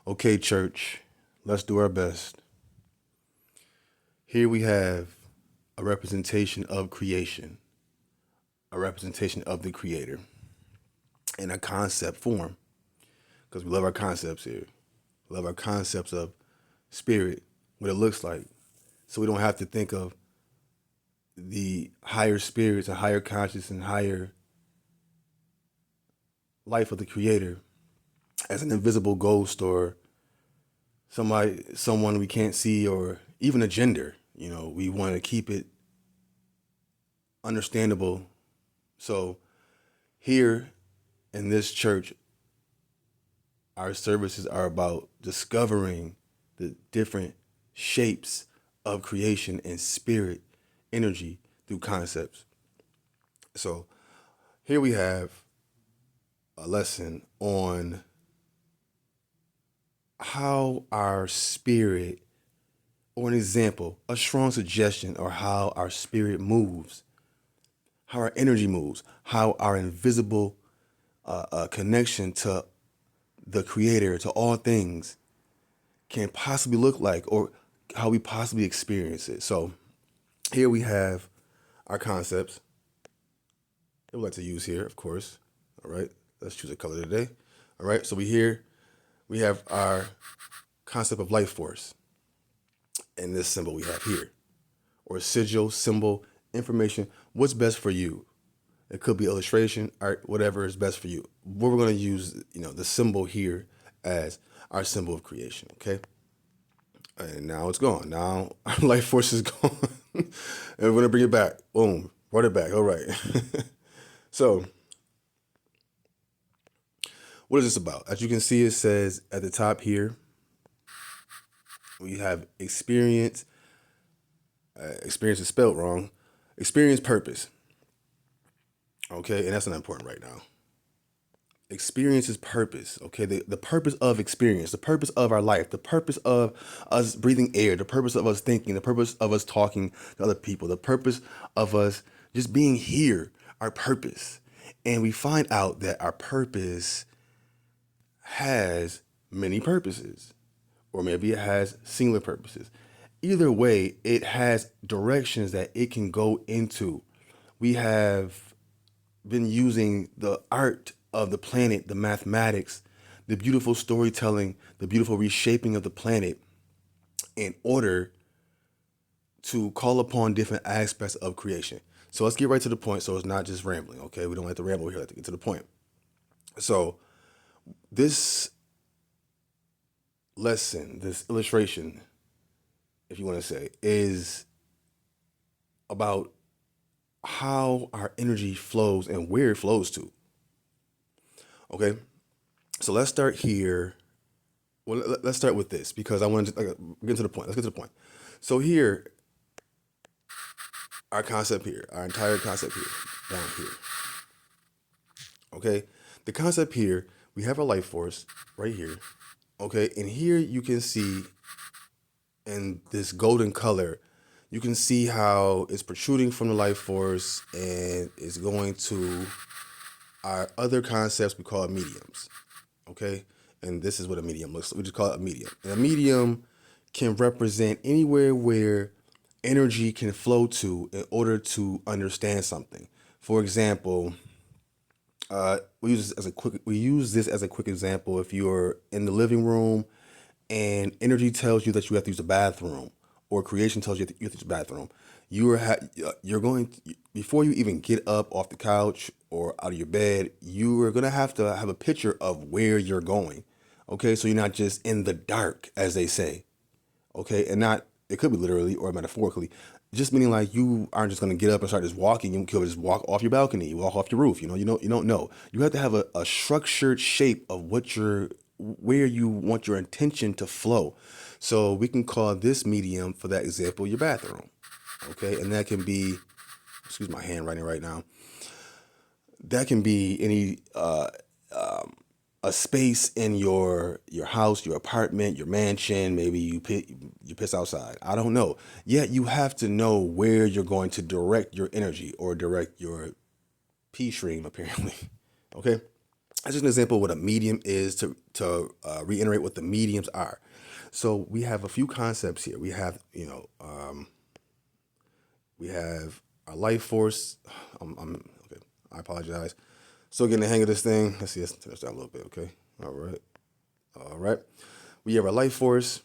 Okay, church, let's do our best. Here we have a representation of creation, a representation of the creator in a concept form, because we love our concepts here. We love our concepts of spirit, what it looks like. So we don't have to think of the higher spirits and higher conscious and higher life of the creator as an invisible ghost or someone we can't see, or even a gender. We want to keep it understandable. So here in this church, our services are about discovering the different shapes of creation and spirit energy through concepts. So here we have a lesson on how our spirit, or an example, a strong suggestion, or how our spirit moves, how our energy moves, how our invisible connection to the creator, to all things, can possibly look like, or how we possibly experience it. So here we have our concepts that we like to use here, of course. All right, let's choose a color today. All right, so we have our concept of life force, and this symbol we have here, or sigil, symbol, information. What's best for you? It could be illustration, art, whatever is best for you. We're going to use, the symbol here as our symbol of creation. Okay. And now it's gone. Now our life force is gone. And we're going to bring it back. Boom. Brought it back. All right. So what is this about? As you can see, it says at the top here, we have experience. Experience is spelled wrong. Experience purpose. Okay. And that's not important right now. Experience is purpose. Okay. The purpose of experience, the purpose of our life, the purpose of us breathing air, the purpose of us thinking, the purpose of us talking to other people, the purpose of us just being here, our purpose. And we find out that our purpose has many purposes, or maybe it has singular purposes. Either way, it has directions that it can go into. We have been using the art of the planet, the mathematics, the beautiful storytelling, the beautiful reshaping of the planet in order to call upon different aspects of creation. So let's get right to the point, so it's not just rambling, okay? We don't like to ramble here, we like to get to the point. So this lesson, this illustration, if you want to say, is about how our energy flows and where it flows to. Okay, so let's start here. Well, let's start with this because I want to get to the point. Let's get to the point. So here, our concept here, our entire concept here, down here. Okay, the concept here, we have a life force right here. Okay, and here you can see in this golden color, you can see how it's protruding from the life force and it's going to our other concepts we call it mediums. Okay, and this is what a medium looks like. We just call it a medium. And a medium can represent anywhere where energy can flow to in order to understand something. For example, we use this as a quick example. If you're in the living room and energy tells you that you have to use the bathroom, or creation tells you that you have to use the bathroom, you're going before you even get up off the couch or out of your bed, you are going to have a picture of where you're going. Okay, so you're not just in the dark, as they say. Okay, and not, it could be literally or metaphorically, just meaning like you aren't just going to get up and start just walking. You could just walk off your balcony, you walk off your roof. You don't know. You have to have a structured shape of where you want your intention to flow. So we can call this medium, for that example, your bathroom. Okay, and that can be, excuse my handwriting right now. That can be any a space in your house, your apartment, your mansion. Maybe you piss outside. I don't know. Yet you have to know where you're going to direct your energy or direct your pee stream, apparently. Okay, That's just an example of what a medium is to reiterate what the mediums are. So we have a few concepts here. We have, we have our life force. Okay. I apologize. Still getting the hang of this thing. Let's see. Let's turn this down a little bit. Okay. All right. All right. We have our life force.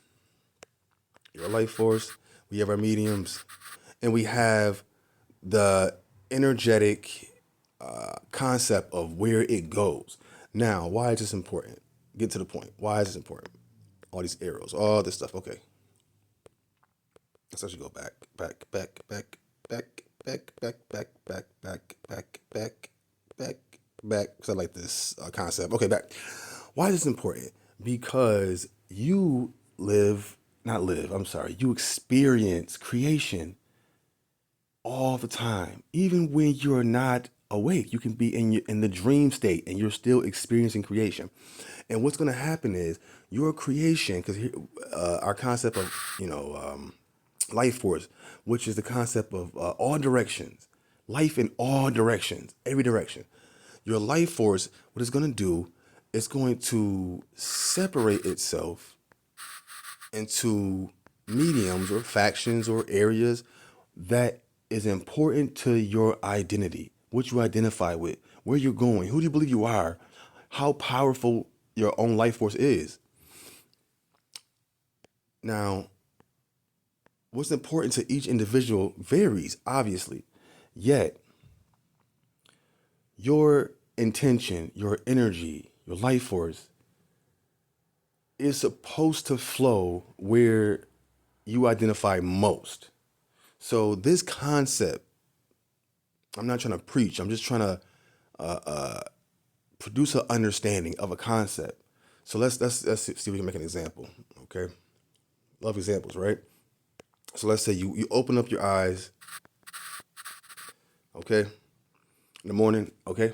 Your life force. We have our mediums, and we have the energetic concept of where it goes. Now, why is this important? Get to the point. Why is this important? All these arrows, all this stuff. Okay. Let's actually go back, back, back, back, back, back, back, back, back, back, back, back, back, back. Because I like this concept. Okay, back. Why is this important? Because you you experience creation all the time. Even when you're not awake, you can be in the dream state and you're still experiencing creation. And what's going to happen is your creation, because our concept of life force, which is the concept of all directions, life in all directions, every direction. Your life force, what it's going to do, it's going to separate itself into mediums or factions or areas that is important to your identity, what you identify with, where you're going, who do you believe you are, how powerful your own life force is. Now, what's important to each individual varies, obviously, yet your intention, your energy, your life force is supposed to flow where you identify most. So this concept, I'm not trying to preach. I'm just trying to produce an understanding of a concept. So let's see if we can make an example. Okay, love examples, right? So let's say you open up your eyes. Okay, in the morning. Okay,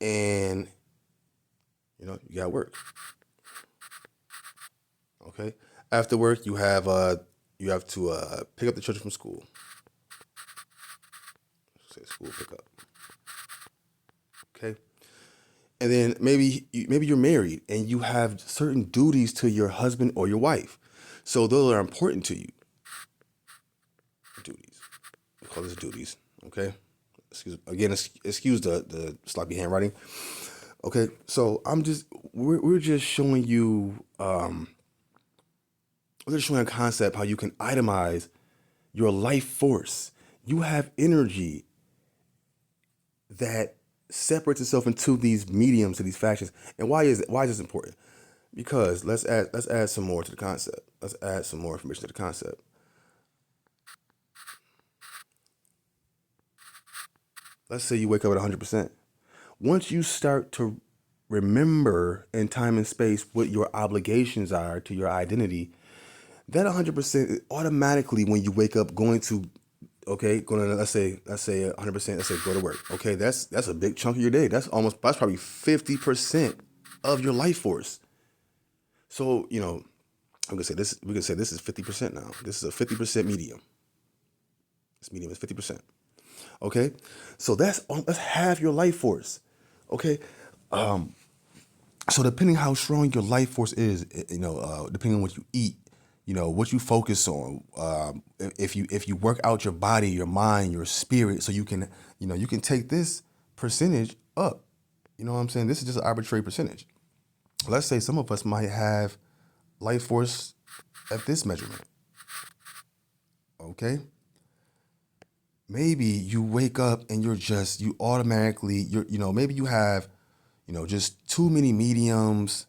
and you got work. Okay, after work you have to pick up the children from school. Say school pickup. Okay. And then maybe you're married and you have certain duties to your husband or your wife. So those are important to you. Duties. We call this duties. Okay. Excuse the sloppy handwriting. Okay. So we're just showing you we're just showing a concept how you can itemize your life force. You have energy that separates itself into these mediums, to these factions. And why is this important? Because let's add some more to the concept. Let's add some more information to the concept. Let's say you wake up at 100%. Once you start to remember in time and space what your obligations are to your identity, that 100% automatically, when you wake up, going to let's say 100%, let's say go to work. Okay, that's a big chunk of your day. That's probably 50% of your life force. So, we can say this is 50% now. This is a 50% medium. This medium is 50%. Okay? So that's half your life force. Okay? So depending how strong your life force is, depending on what you eat, what you focus on, if you work out your body, your mind, your spirit, so you can take this percentage up. You know what I'm saying? This is just an arbitrary percentage. Let's say some of us might have life force at this measurement. Okay? Maybe you wake up and maybe you have, just too many mediums.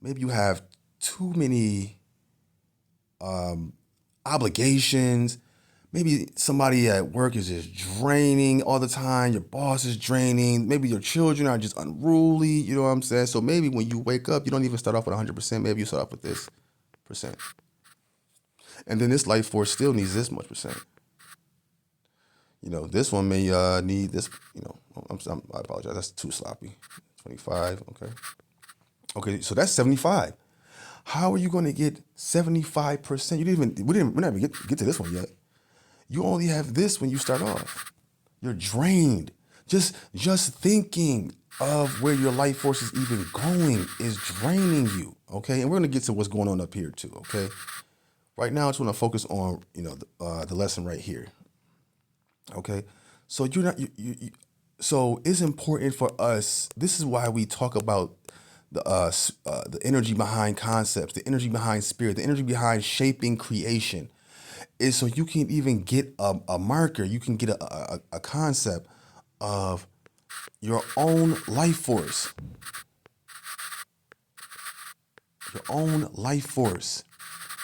Maybe you have too many obligations. Maybe somebody at work is just draining all the time. Your boss is draining. Maybe your children are just unruly. You know what I'm saying? So maybe when you wake up, you don't even start off with 100%. Maybe you start off with this percent. And then this life force still needs this much percent. This one may need this, I apologize. That's too sloppy. 25, okay. Okay, so that's 75. How are you going to get 75%? We're not even get to this one yet. You only have this when you start off. You're drained. Just thinking of where your life force is even going is draining you. Okay, and we're gonna get to what's going on up here too. Okay, right now I just want to focus on the lesson right here. Okay, so you're not so it's important for us. This is why we talk about the energy behind concepts, the energy behind spirit, the energy behind shaping creation. Is so you can even get a marker, you can get a concept of your own life force, your own life force,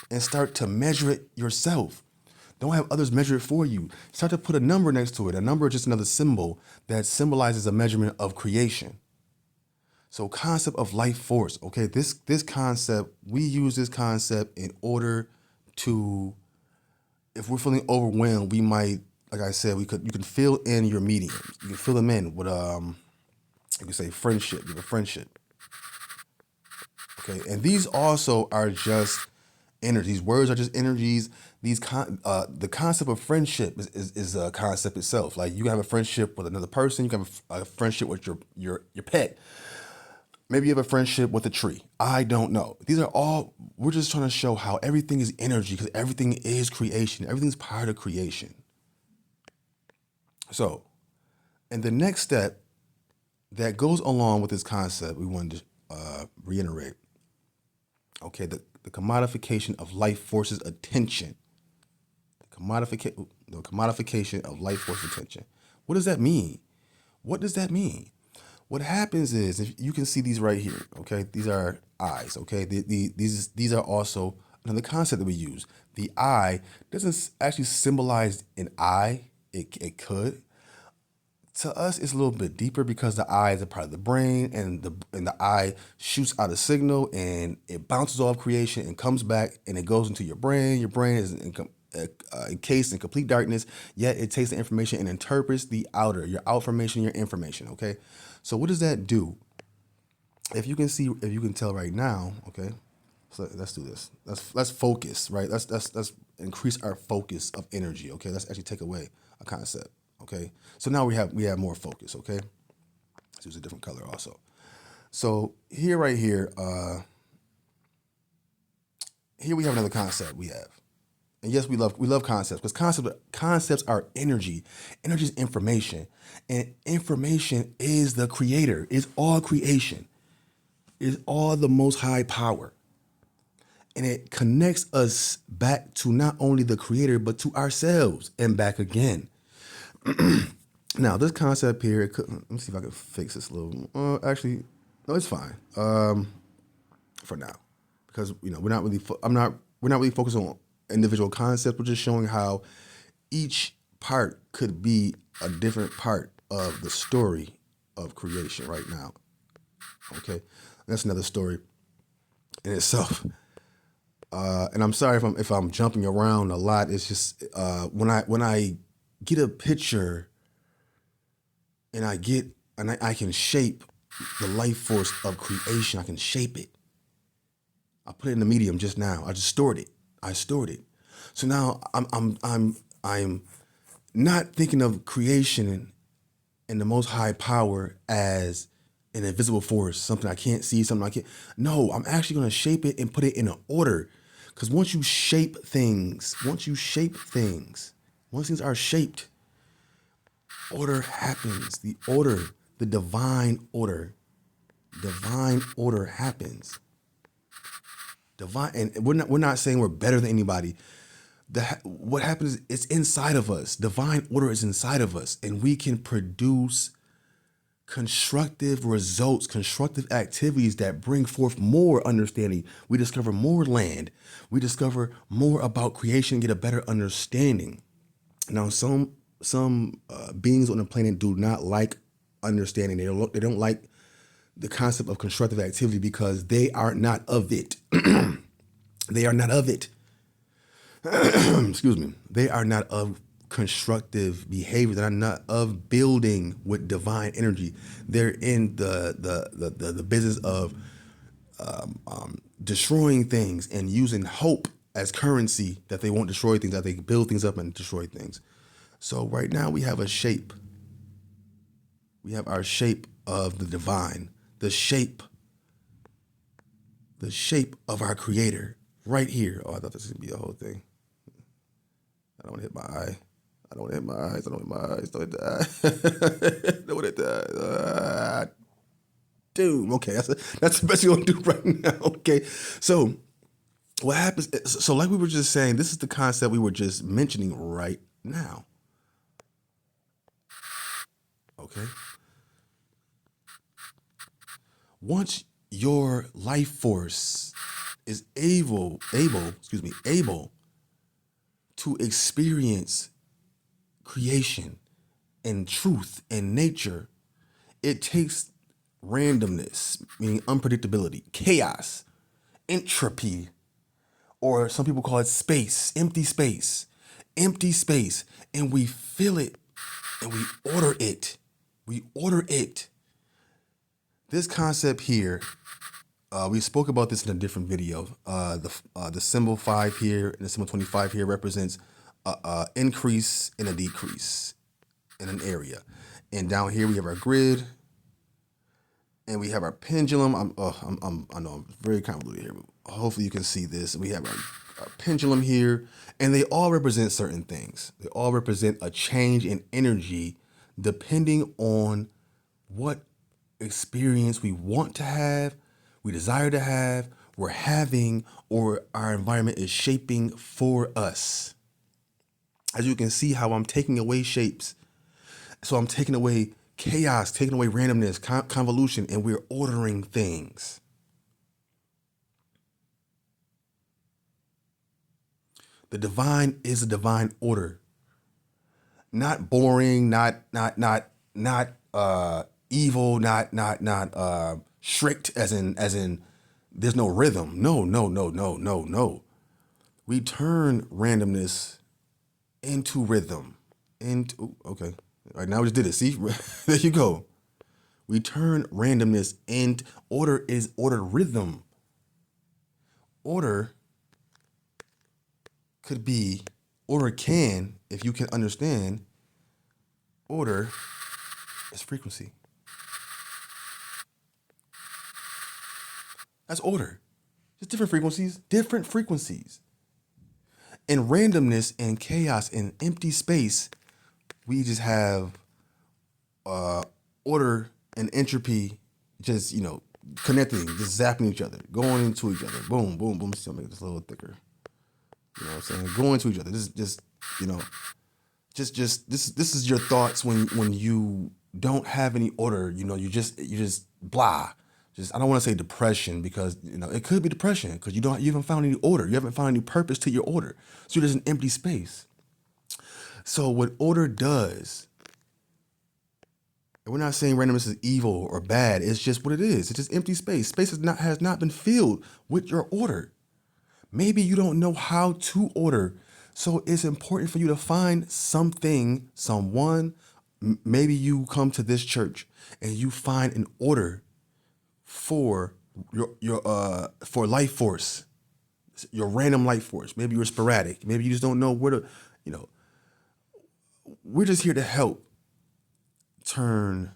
and start to measure it yourself. Don't have others measure it for you. Start to put a number next to it. A number is just another symbol that symbolizes a measurement of creation. So concept of life force, okay? This concept, we use this concept in order to, if we're feeling overwhelmed, we might, like I said, you can fill in your mediums. You can fill them in with you can say friendship, you have a friendship. Okay. And these also are just energies. Words are just energies. The concept of friendship is a concept itself. Like you have a friendship with another person, you can have a friendship with your pet. Maybe you have a friendship with a tree. I don't know. These are all, we're just trying to show how everything is energy because everything is creation. Everything's part of creation. So, and the next step that goes along with this concept, we wanted to reiterate. Okay, the commodification of life forces attention. The commodification of life force attention. What does that mean? What does that mean? What happens is, if you can see these right here, okay, these are eyes, okay. These are also another concept that we use. The eye doesn't actually symbolize an eye. It could. To us, it's a little bit deeper because the eye is a part of the brain, and the eye shoots out a signal, and it bounces off creation and comes back, and it goes into your brain. Your brain is encased in complete darkness, yet it takes the information and interprets the outer, your outformation, your information. Okay, so what does that do? If you can tell right now, okay. So let's do this. Let's focus, right? Let's increase our focus of energy. Okay, let's actually take away a concept. Okay, so now we have more focus. Okay, let's use a different color also. So here, right here, here we have another concept we have. And yes, we love concepts because concepts are energy. Energy is information, and information is the creator. Is all creation. Is all the most high power, and it connects us back to not only the creator but to ourselves and back again. Now, this concept here, let me see if I can fix this a little. Actually, no, it's fine for now, because we're not really. We're not really focused on individual concepts. We're just showing how each part could be a different part of the story of creation right now. Okay, that's another story in itself. And I'm sorry if I'm jumping around a lot. It's just when I get a picture and I can shape the life force of creation. I can shape it. I put it in the medium just now. I just stored it. I stored it. So now I'm not thinking of creation and the most high power as an invisible force, something I can't see, something I can't. No, I'm actually going to shape it and put it in an order. Because once things are shaped, order happens. The divine order happens. Divine, and we're not saying we're better than anybody. What happens is it's inside of us. Divine order is inside of us, and we can produce constructive results, constructive activities that bring forth more understanding. We discover more land. We discover more about creation, get a better understanding. Now, some beings on the planet do not like understanding. They don't like the concept of constructive activity because they are not of it. They are not of it. Excuse me. They are not of constructive behavior. They're not of building with divine energy. They're in the business of destroying things and using hope as currency, that they won't destroy things, that they build things up and destroy things. So right now we have a shape. We have our shape of the divine, the shape of our creator right here. Oh, I thought this was gonna be a whole thing. I don't want to hit my eye. I don't want to hit my eyes. I don't hit my eyes. Don't hit the eye. Don't hit the eye. Dude, okay, that's the best you're gonna do right now. Okay, so what happens? So, like we were just saying, this is the concept we were just mentioning right now. Okay, once your life force is able to experience creation and truth and nature, it takes randomness, meaning unpredictability, chaos, entropy, or some people call it space, empty space, and we fill it and we order it. We order it. This concept here, we spoke about this in a different video. The symbol 5 here and the symbol 25 here represents a increase and a decrease in an area. And down here we have our grid, and we have our pendulum. I know I'm very convoluted here, but hopefully you can see this. We have our pendulum here, and they all represent certain things. They all represent a change in energy depending on what experience we want to have, we desire to have, we're having, or our environment is shaping for us. As you can see how I'm taking away shapes. So I'm taking away chaos, taking away randomness, convolution, and we're ordering things. The divine is a divine order. Not boring, not evil, not strict as in there's no rhythm. No. We turn randomness into rhythm. Okay. All right, now we just did it. See? There you go. We turn randomness into order is order rhythm. Order could be, order can, if you can understand, order is frequency. That's order. Just different frequencies. In randomness and chaos and empty space, we just have order and entropy just, connecting, just zapping each other, going into each other. Boom, boom, boom. Let's make this a little thicker. You know what I'm saying? Going to each other. This is just, this is your thoughts when you don't have any order. You just blah. I don't want to say depression because it could be depression because you haven't found any order. You haven't found any purpose to your order. So there's an empty space. So what order does, and we're not saying randomness is evil or bad. It's just what it is. It's just empty space. Space has not been filled with your order. Maybe you don't know how to order. So it's important for you to find something, someone. Maybe you come to this church and you find an order for your for life force, your random life force. Maybe you're sporadic. Maybe you just don't know where to, we're just here to help turn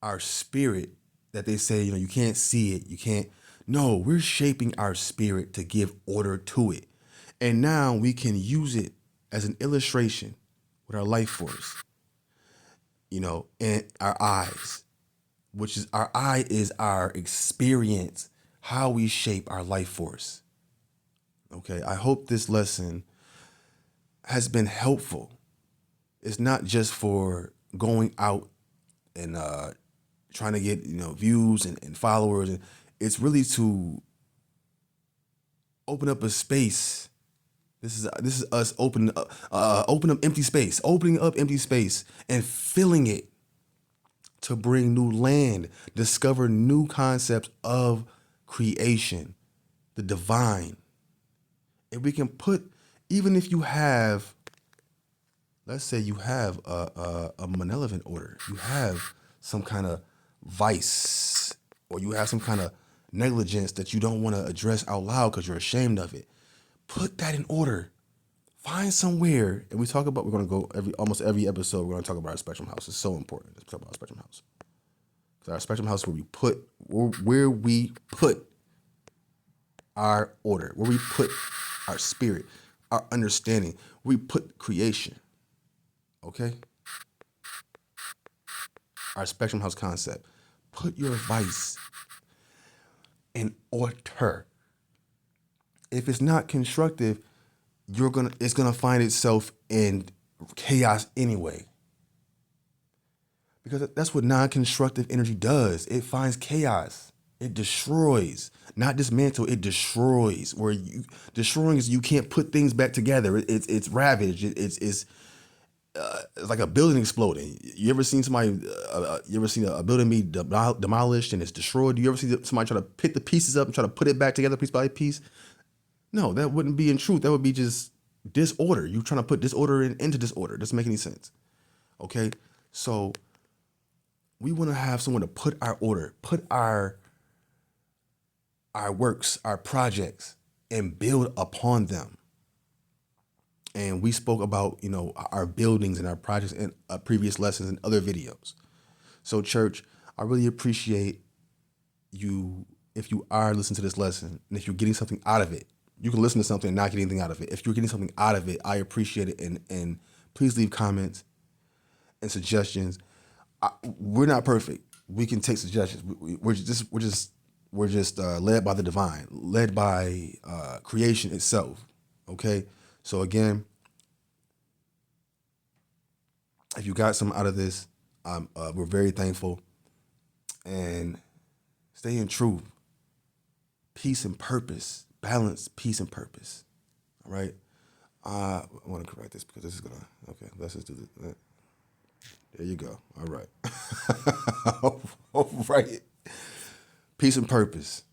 our spirit that they say, you can't see it. You can't. No, we're shaping our spirit to give order to it. And now we can use it as an illustration with our life force, and our eyes, which is our eye is our experience, how we shape our life force. Okay, I hope this lesson has been helpful. It's not just for going out and trying to get views and followers, and it's really to open up a space. This is us opening up empty space and filling it to bring new land, discover new concepts of creation, the divine. And we can put, even if you have, let's say you have a malevolent order, you have some kind of vice, or you have some kind of negligence that you don't want to address out loud because you're ashamed of it. Put that in order. find somewhere, and we're going to go almost every episode, we're going to talk about our spectrum house. It's so important to talk about our spectrum house. Because our spectrum house is where we put our order, where we put our spirit, our understanding, where we put creation. Okay? Our spectrum house concept. Put your vice in order. If it's not constructive, it's gonna find itself in chaos anyway. Because that's what non-constructive energy does. It finds chaos. It destroys, not dismantle. It destroys. Destroying is you can't put things back together. It's ravaged. It's like a building exploding. You ever seen a building be demolished and it's destroyed? Do you ever see somebody try to pick the pieces up and try to put it back together piece by piece? No, that wouldn't be in truth. That would be just disorder. You trying to put disorder into disorder. Doesn't make any sense. Okay, so we want to have someone to put our order, put our works, our projects, and build upon them. And we spoke about, our buildings and our projects in previous lessons and other videos. So church, I really appreciate you if you are listening to this lesson and if you're getting something out of it. You can listen to something and not get anything out of it. If you're getting something out of it, I appreciate it. And please leave comments and suggestions. We're not perfect. We can take suggestions. We're just led by the divine, led by creation itself. Okay. So again, if you got something out of this, we're very thankful. And stay in truth, peace and purpose, balance, peace and purpose. All right. I want to correct this because this is okay. Let's just do this. There you go. All right. All right. Peace and purpose.